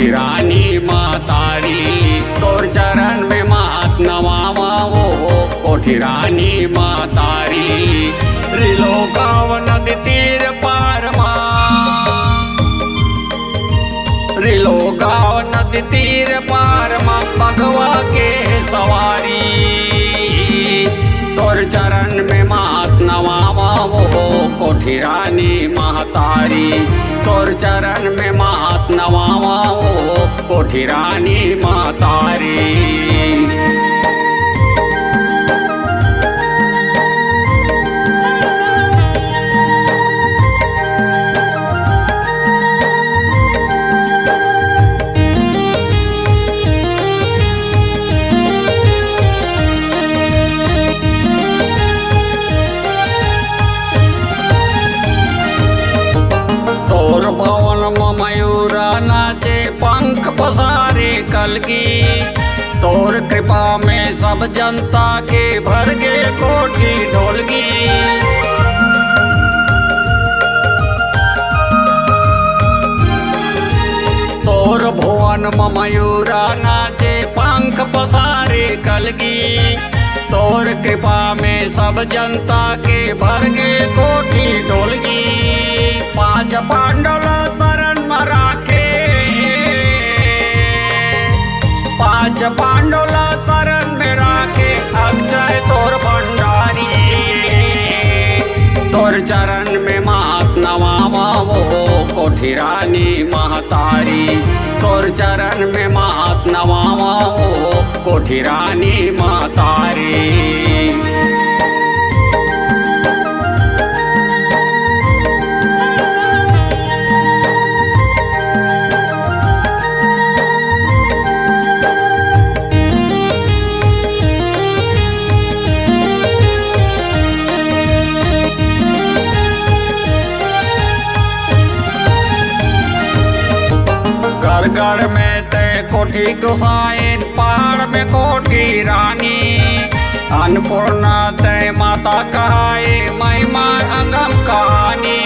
कोठी रानी महतारी, तोर चरण में मात नवावा वो कोठी रानी महतारी। त्रिलोकाव नदी तीर पार त्रिलोकाव नदी तीर पार भगवा के सवारी, तोर चरण में मात नवावा वो कोठी रानी महतारी, तोर चरण में मात नवावा वो कोठी रानी महतारी। तोर भवन मयूरा नाचे पंख पसारे कलगी, तोर कृपा में सब जनता के भर गे कोठी ढोलगी। तोर भुवन मयूरा नाचे पंख पसारे कलगी, तोर कृपा में सब जनता के भर गे कोठी ढोलगी। पांच पांडव शरण में राखे, पांच पांडव शरण में राखे अक्षय तोर भंडारी, तोर चरण में मात नवावा वो कोठी रानी महतारी, तोर चरण में मात नवावा वो कोठी रानी महतारी। घर घर में ते कोठी गोसाइन, पहाड़ में कोठी रानी, अन्नपूर्णा ते माता कहाए महिमा अगम कहानी।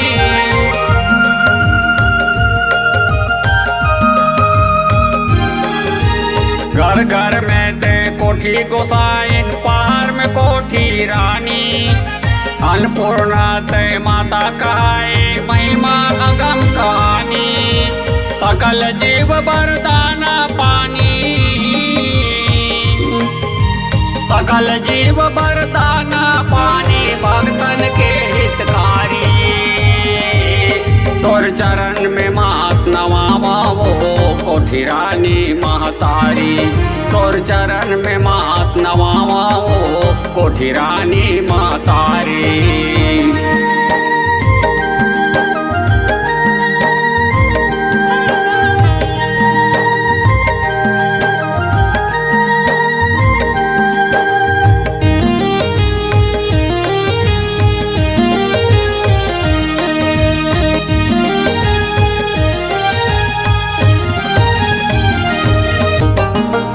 घर घर में ते कोठी गोसाइन, पहाड़ में कोठी रानी, अन्नपूर्णा ते माता कहाए महिमा अगम कहानी। सकल जीव वरदाना पानी, सकल जीव वरदाना पानी भक्तन के हितकारी, तोर चरण में मात नवावा वो कोठी रानी महतारी, तोर चरण में मात नवावा वो कोठी रानी महतारी।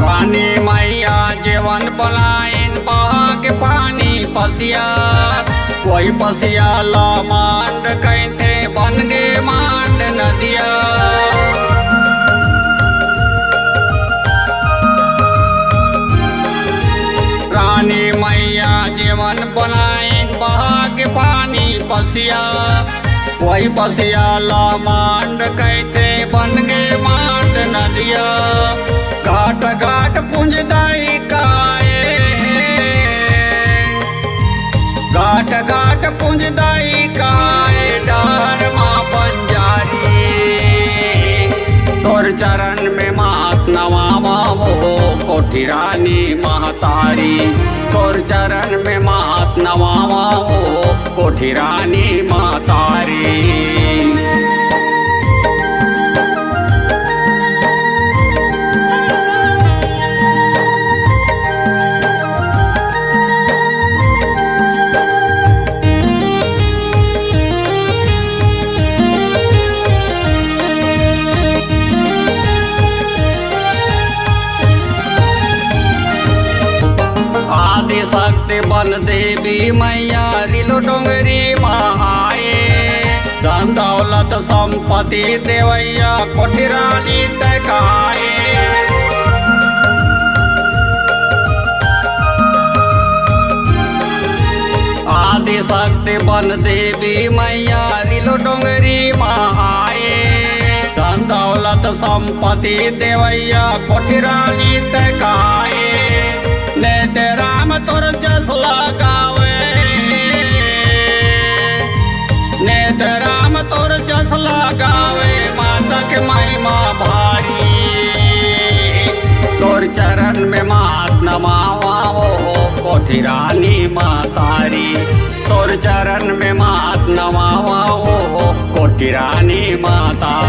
रानी मैया जीवन पलायन बहा के पानी पसिया, कोई पसिया ला मांड कहते बन गे मांड नदिया। रानी मैया जीवन पलायन बहा के पानी पसिया, कोई पसिया ला मांड कहते बन गे मांड नदिया। घाट घाट पुंजदाई काए, घाट घाट पुंजदाई काए डार माँ बंजारी, तोर चरण में मात नवावा वो कोठी रानी महतारी, तोर चरण में मात नवावा वो कोठी रानी महतारी। शक्ति बन देवी मैया रिलो डोंगरी महाए, धन दौलत संपत्ति देवैया कोठी रानी तकाए। आदि शक्ति बन देवी मैया रिलो डोंगरी महाए। धन दौलत संपत्ति देवैया कोठी रानी तकाए। नेते राम तोर जस लगावे, नेते राम तोर जस लगावे, माता के महिमा भारी। तोर चरण में मात नमावा कोठी रानी महतारी। तोर चरण में मात नमावा कोठी रानी महतारी।